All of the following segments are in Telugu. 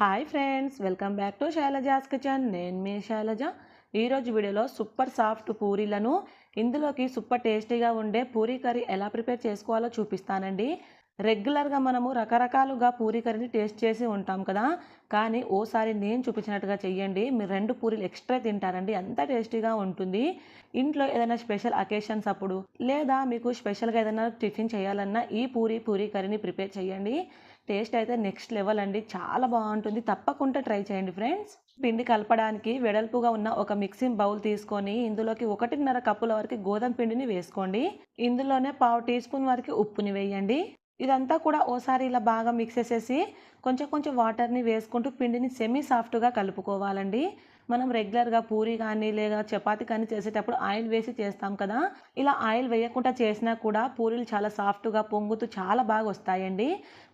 Hi friends, welcome back to Shailaja's kitchen. నేను మీ శైలజ. ఈరోజు వీడియోలో సూపర్ సాఫ్ట్ పూరీలను ఇందులోకి సూపర్ టేస్టీగా ఉండే పూరీ కర్రీ ఎలా ప్రిపేర్ చేసుకోవాలో చూపిస్తానండి. రెగ్యులర్గా మనము రకరకాలుగా పూరీ కర్రీని టేస్ట్ చేసి ఉంటాం కదా, కానీ ఓసారి నేను చూపించినట్టుగా చెయ్యండి, మీరు 2 పూరీలు ఎక్స్ట్రా తింటారండి. అంత టేస్టీగా ఉంటుంది. ఇంట్లో ఏదైనా స్పెషల్ అకేషన్స్ అప్పుడు లేదా మీకు స్పెషల్గా ఏదైనా టిఫిన్ చేయాలన్నా ఈ పూరీ కర్రీని ప్రిపేర్ చేయండి. టేస్ట్ అయితే నెక్స్ట్ లెవెల్ అండి. చాలా బాగుంటుంది. తప్పకుండా ట్రై చేయండి ఫ్రెండ్స్. పిండి కలపడానికి వెడల్పుగా ఉన్న ఒక మిక్సింగ్ బౌల్ తీసుకొని ఇందులోకి 1.5 కప్పుల వరకు గోధుమ పిండిని వేసుకోండి. ఇందులోనే పావు టీ స్పూన్ వరకు ఉప్పుని వేయండి. ఇదంతా కూడా ఓసారి ఇలా బాగా మిక్స్ చేసేసి కొంచెం కొంచెం వాటర్ని వేసుకుంటూ పిండిని సెమీ సాఫ్ట్గా కలుపుకోవాలండి. మనం రెగ్యులర్గా పూరి కానీ లేదా చపాతీ కానీ చేసేటప్పుడు ఆయిల్ వేసి చేస్తాం కదా, ఇలా ఆయిల్ వేయకుండా చేసినా కూడా పూరీలు చాలా సాఫ్ట్గా పొంగుతూ చాలా బాగా వస్తాయండి.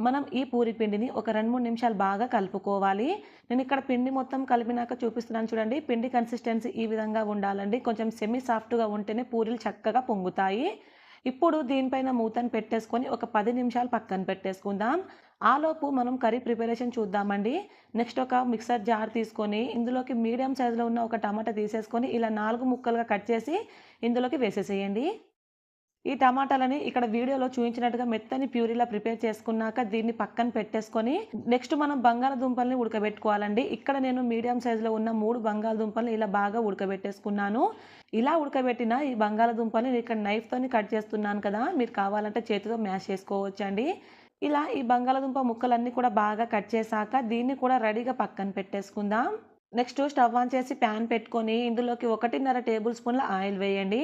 మనం ఈ పూరి పిండిని ఒక 2-3 నిమిషాలు బాగా కలుపుకోవాలి. నేను ఇక్కడ పిండి మొత్తం కలిపినాక చూపిస్తున్నాను చూడండి. పిండి కన్సిస్టెన్సీ ఈ విధంగా ఉండాలండి. కొంచెం సెమీ సాఫ్ట్గా ఉంటేనే పూరీలు చక్కగా పొంగుతాయి. ఇప్పుడు దీనిపైన మూతను పెట్టేసుకొని ఒక 10 నిమిషాలు పక్కన పెట్టేసుకుందాం. ఆలోపు మనం కర్రీ ప్రిపరేషన్ చూద్దామండి. నెక్స్ట్ ఒక మిక్సర్ జార్ తీసుకొని ఇందులోకి మీడియం సైజులో ఉన్న ఒక టమాటా తీసేసుకొని ఇలా 4 ముక్కలుగా కట్ చేసి ఇందులోకి వేసేసేయండి. ఈ టమాటాలని ఇక్కడ వీడియోలో చూపించినట్టుగా మెత్తని ప్యూరీలా ప్రిపేర్ చేసుకున్నాక దీన్ని పక్కన పెట్టేసుకొని నెక్స్ట్ మనం బంగాళదుంపల్ని ఉడకబెట్టుకోవాలండి. ఇక్కడ నేను మీడియం సైజులో ఉన్న 3 బంగాళదుంపల్ని ఇలా బాగా ఉడకబెట్టేసుకున్నాను. ఇలా ఉడకబెట్టిన ఈ బంగాళదుంపల్ని ఇక్కడ నైఫ్తోని కట్ చేస్తున్నాను కదా, మీరు కావాలంటే చేతితో మ్యాష్ చేసుకోవచ్చండి. ఇలా ఈ బంగాళదుంప ముక్కలన్నీ కూడా బాగా కట్ చేశాక దీన్ని కూడా రెడీగా పక్కన పెట్టేసుకుందాం. నెక్స్ట్ స్టవ్ ఆన్ చేసి ప్యాన్ పెట్టుకొని ఇందులోకి 1.5 టేబుల్ స్పూన్ల ఆయిల్ వేయండి.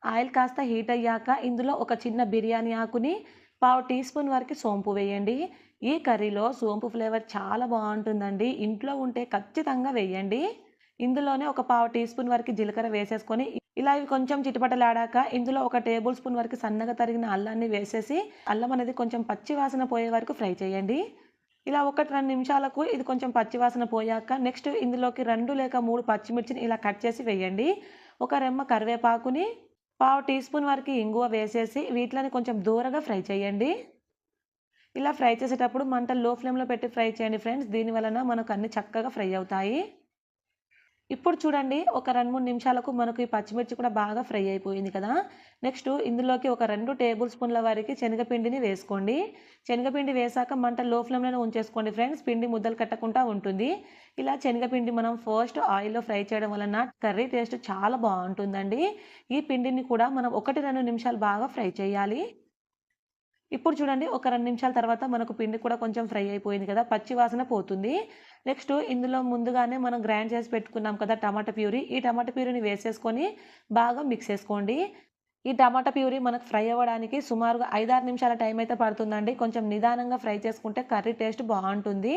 ఆయిల్ కాస్త హీట్ అయ్యాక ఇందులో ఒక చిన్న బిర్యానీ ఆకుని, పావు టీ స్పూన్ వరకు సోంపు వేయండి. ఈ కర్రీలో సోంపు ఫ్లేవర్ చాలా బాగుంటుందండి. ఇంట్లో ఉంటే ఖచ్చితంగా వేయండి. ఇందులోనే ఒక పావు టీ స్పూన్ వరకు జీలకర్ర వేసేసుకొని ఇలా ఇవి కొంచెం చిటపటలాడాక ఇందులో ఒక టేబుల్ స్పూన్ వరకు సన్నగా తరిగిన అల్లాన్ని వేసేసి అల్లం అనేది కొంచెం పచ్చి వాసన పోయే వరకు ఫ్రై చేయండి. ఇలా 1-2 నిమిషాలకు ఇది కొంచెం పచ్చి వాసన పోయాక నెక్స్ట్ ఇందులోకి 2 లేక 3 పచ్చిమిర్చిని ఇలా కట్ చేసి వేయండి. ఒక రెమ్మ కరివేపాకుని, పావు టీ స్పూన్ వరకు ఇంగువ వేసేసి వీటిని కొంచెం దూరగా ఫ్రై చేయండి. ఇలా ఫ్రై చేసేటప్పుడు మంట లో ఫ్లేమ్లో పెట్టి ఫ్రై చేయండి ఫ్రెండ్స్. దీని వలన మనకు అన్ని చక్కగా ఫ్రై అవుతాయి. ఇప్పుడు చూడండి, ఒక 2-3 నిమిషాలకు మనకు ఈ పచ్చిమిర్చి కూడా బాగా ఫ్రై అయిపోయింది కదా. నెక్స్ట్ ఇందులోకి ఒక 2 టేబుల్ స్పూన్ల వరకు శనగపిండిని వేసుకోండి. శనగపిండి వేసాక మంట లో ఫ్లేమ్లోనే ఉంచేసుకోండి ఫ్రెండ్స్. పిండి ముద్దలు కట్టకుండా ఉంటుంది. ఇలా శనగపిండి మనం ఫస్ట్ ఆయిల్లో ఫ్రై చేయడం వలన కర్రీ టేస్ట్ చాలా బాగుంటుందండి. ఈ పిండిని కూడా మనం 1-2 నిమిషాలు బాగా ఫ్రై చేయాలి. ఇప్పుడు చూడండి, ఒక 2 నిమిషాల తర్వాత మనకు పిండి కూడా కొంచెం ఫ్రై అయిపోయింది కదా, పచ్చి వాసన పోతుంది. నెక్స్ట్ ఇందులో ముందుగానే మనం గ్రైండ్ చేసి పెట్టుకున్నాం కదా టమాటా ప్యూరీ, ఈ టమాటా ప్యూరీని వేసేసుకొని బాగా మిక్స్ చేసుకోండి. ఈ టమాటా ప్యూరీ మనకు ఫ్రై అవ్వడానికి సుమారుగా 5-6 నిమిషాల టైం అయితే పడుతుందండి. కొంచెం నిదానంగా ఫ్రై చేసుకుంటే కర్రీ టేస్ట్ బాగుంటుంది.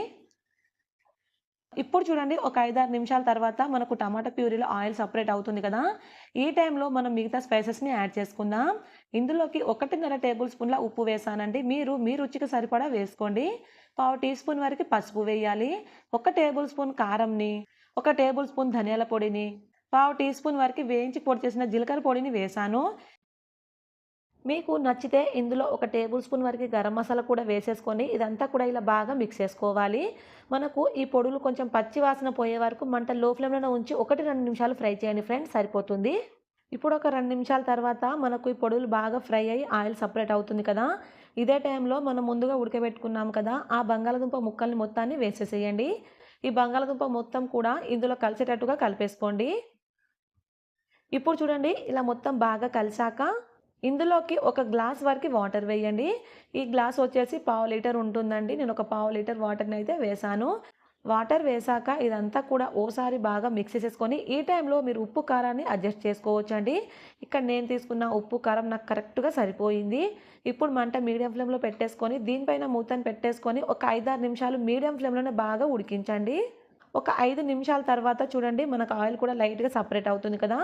ఇప్పుడు చూడండి, ఒక 5-6 నిమిషాల తర్వాత మనకు టమాటా ప్యూరీలో ఆయిల్ సపరేట్ అవుతుంది కదా, ఈ టైంలో మనం మిగతా స్పైసెస్ని యాడ్ చేసుకుందాం. ఇందులోకి 1.5 టేబుల్ స్పూన్ల ఉప్పు వేసానండి. మీరు మీ రుచికి సరిపడా వేసుకోండి. పావు టీ స్పూన్ వరకు పసుపు వేయాలి. 1 టేబుల్ స్పూన్ కారంని, 1 టేబుల్ స్పూన్ ధనియాల పొడిని, పావు టీ స్పూన్ వరకు వేయించి పొడి చేసిన జీలకర్ర పొడిని వేసాను. మీకు నచ్చితే ఇందులో 1 టేబుల్ స్పూన్ వరకు గరం మసాలా కూడా వేసేసుకొని ఇదంతా కూడా ఇలా బాగా మిక్స్ చేసుకోవాలి. మనకు ఈ పొడులు కొంచెం పచ్చి వాసన పోయే వరకు మంట లో ఫ్లేమ్లోనే ఉంచి 1-2 నిమిషాలు ఫ్రై చేయండి ఫ్రెండ్స్, సరిపోతుంది. ఇప్పుడు ఒక 2 నిమిషాల తర్వాత మనకు ఈ పొడులు బాగా ఫ్రై అయ్యి ఆయిల్ సపరేట్ అవుతుంది కదా, ఇదే టైంలో మనం ముందుగా ఉడకబెట్టుకున్నాం కదా ఆ బంగాళదుంప ముక్కల్ని మొత్తాన్ని వేసేసేయండి. ఈ బంగాళదుంప మొత్తం కూడా ఇందులో కలిసేటట్టుగా కలిపేసుకోండి. ఇప్పుడు చూడండి, ఇలా మొత్తం బాగా కలిసాక ఇందులోకి ఒక గ్లాస్ వరకు వాటర్ వేయండి. ఈ గ్లాస్ వచ్చేసి పావు లీటర్ ఉంటుందండి. నేను ఒక పావు లీటర్ వాటర్ని అయితే వేసాను. వాటర్ వేసాక ఇదంతా కూడా ఓసారి బాగా మిక్స్ చేసేసుకొని ఈ టైంలో మీరు ఉప్పు కారాన్ని అడ్జస్ట్ చేసుకోవచ్చండి. ఇక్కడ నేను తీసుకున్న ఉప్పు కారం నాకు కరెక్ట్గా సరిపోయింది. ఇప్పుడు మంట మీడియం ఫ్లేమ్లో పెట్టేసుకొని దీనిపైన మూతను పెట్టేసుకొని ఒక 5-6 నిమిషాలు మీడియం ఫ్లేమ్లోనే బాగా ఉడికించండి. ఒక 5 నిమిషాల తర్వాత చూడండి, మనకు ఆయిల్ కూడా లైట్‌గా సెపరేట్ అవుతుంది కదా,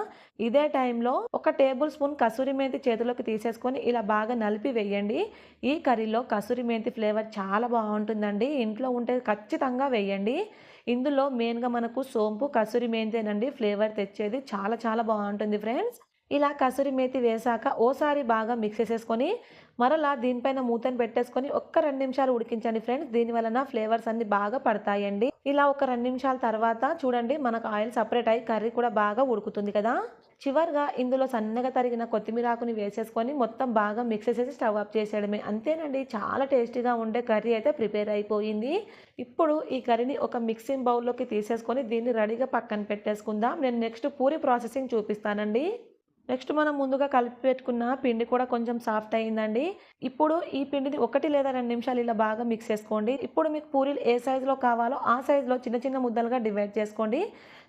ఇదే టైంలో ఒక టేబుల్ స్పూన్ కసూరి మెంతి చేతిలోకి తీసేసుకొని ఇలా బాగా నలిపి వేయండి. ఈ కర్రీలో కసూరి మెంతి ఫ్లేవర్ చాలా బాగుంటుందండి. ఇంట్లో ఉంటే ఖచ్చితంగా వేయండి. ఇందులో మెయిన్‌గా మనకు సోంపు, కసూరి మెంతేనండి ఫ్లేవర్ తెచ్చేది. చాలా చాలా బాగుంటుంది ఫ్రెండ్స్. ఇలా కసూరి మేతి వేశాక ఓసారి బాగా మిక్స్ చేసేసుకొని మరలా దీనిపైన మూతను పెట్టేసుకొని ఒక్క 2 నిమిషాలు ఉడికించండి ఫ్రెండ్స్. దీని వలన ఫ్లేవర్స్ అన్ని బాగా పడతాయండి. ఇలా ఒక 2 నిమిషాల తర్వాత చూడండి మనకు ఆయిల్ సపరేట్ అయ్యి కర్రీ కూడా బాగా ఉడుకుతుంది కదా. చివరిగా ఇందులో సన్నగా తరిగిన కొత్తిమీర ఆకుని వేసేసుకొని మొత్తం బాగా మిక్స్ చేసేసి స్టవ్ ఆఫ్ చేసేయడమే. అంతేనండి, చాలా టేస్టీగా ఉండే కర్రీ అయితే ప్రిపేర్ అయిపోయింది. ఇప్పుడు ఈ కర్రీని ఒక మిక్సింగ్ బౌల్లోకి తీసేసుకొని దీన్ని రెడీగా పక్కన పెట్టేసుకుందాం. నేను నెక్స్ట్ పూరి ప్రాసెసింగ్ చూపిస్తానండి. నెక్స్ట్ మనం ముందుగా కలిపి పెట్టుకున్న పిండి కూడా కొంచెం సాఫ్ట్ అయిందండి. ఇప్పుడు ఈ పిండిని 1 లేదా 2 నిమిషాలు ఇలా బాగా మిక్స్ చేసుకోండి. ఇప్పుడు మీకు పూరీలు ఏ సైజులో కావాలో ఆ సైజులో చిన్న చిన్న ముద్దలుగా డివైడ్ చేసుకోండి.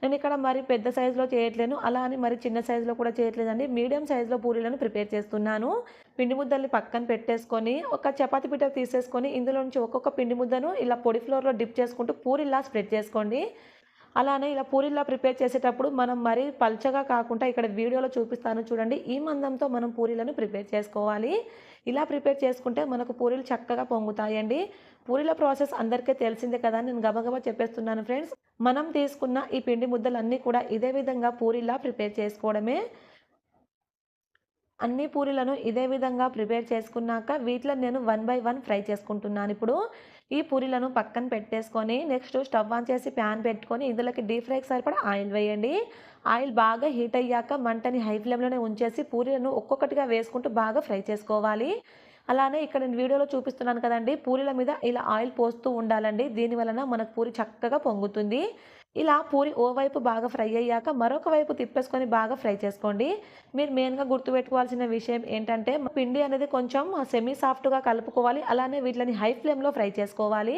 నేను ఇక్కడ మరి పెద్ద సైజులో చేయట్లేను, అలా అని మరి చిన్న సైజులో కూడా చేయట్లేదండి. మీడియం సైజులో పూరీలను ప్రిపేర్ చేస్తున్నాను. పిండి ముద్దల్ని పక్కన పెట్టేసుకొని ఒక చపాతీ పీట తీసేసుకొని ఇందులో నుంచి ఒక్కొక్క పిండి ముద్దను ఇలా పొడి ఫ్లోర్లో డిప్ చేసుకుంటూ పూరిలా స్ప్రెడ్ చేసుకోండి. అలానే ఇలా పూరీలా ప్రిపేర్ చేసేటప్పుడు మనం మరీ పల్చగా కాకుండా ఇక్కడ వీడియోలో చూపిస్తాను చూడండి, ఈ మందంతో మనం పూరీలను ప్రిపేర్ చేసుకోవాలి. ఇలా ప్రిపేర్ చేసుకుంటే మనకు పూరీలు చక్కగా పొంగుతాయండి. పూరీల ప్రాసెస్ అందరికీ తెలిసిందే కదా, నేను గబగబా చెప్పేస్తున్నాను ఫ్రెండ్స్. మనం తీసుకున్న ఈ పిండి ముద్దలన్నీ కూడా ఇదే విధంగా పూరీలా ప్రిపేర్ చేసుకోవడమే. అన్ని పూరీలను ఇదే విధంగా ప్రిపేర్ చేసుకున్నాక వీటిలో నేను 1 బై 1 ఫ్రై చేసుకుంటున్నాను. ఇప్పుడు ఈ పూరీలను పక్కన పెట్టేసుకొని నెక్స్ట్ స్టవ్ ఆన్ చేసి ప్యాన్ పెట్టుకొని ఇందులోకి డీప్ ఫ్రైకి సరిపడా ఆయిల్ వేయండి. ఆయిల్ బాగా హీట్ అయ్యాక మంటని హై ఫ్లేమ్లోనే ఉంచేసి పూరీలను ఒక్కొక్కటిగా వేసుకుంటూ బాగా ఫ్రై చేసుకోవాలి. అలానే ఇక్కడ నేను వీడియోలో చూపిస్తున్నాను కదండి, పూరీల మీద ఇలా ఆయిల్ పోస్తూ ఉండాలండి. దీని వలన మనకు పూరి చక్కగా పొంగుతుంది. ఇలా పూరి ఓవైపు బాగా ఫ్రై అయ్యాక మరొక వైపు తిప్పేసుకొని బాగా ఫ్రై చేసుకోండి. మీరు మెయిన్గా గుర్తుపెట్టుకోవాల్సిన విషయం ఏంటంటే పిండి అనేది కొంచెం సెమీ సాఫ్ట్గా కలుపుకోవాలి. అలానే వీటిని హై ఫ్లేమ్లో ఫ్రై చేసుకోవాలి.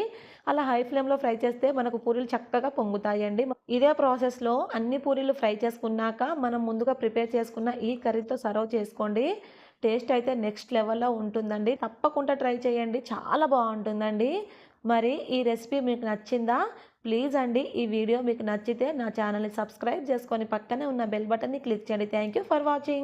అలా హై ఫ్లేమ్లో ఫ్రై చేస్తే మనకు పూరీలు చక్కగా పొంగుతాయండి. ఇదే ప్రాసెస్లో అన్ని పూరీలు ఫ్రై చేసుకున్నాక మనం ముందుగా ప్రిపేర్ చేసుకున్న ఈ కర్రీతో సర్వ్ చేసుకోండి. టేస్ట్ అయితే నెక్స్ట్ లెవెల్లో ఉంటుందండి. తప్పకుండా ట్రై చేయండి, చాలా బాగుంటుందండి. మరి ఈ రెసిపీ మీకు నచ్చిందా? ప్లీజ్ అండి, ఈ వీడియో మీకు నచ్చితే నా ఛానల్ని సబ్స్క్రైబ్ చేసుకొని పక్కనే ఉన్న బెల్ బటన్ని క్లిక్ చేయండి. Thank you for watching.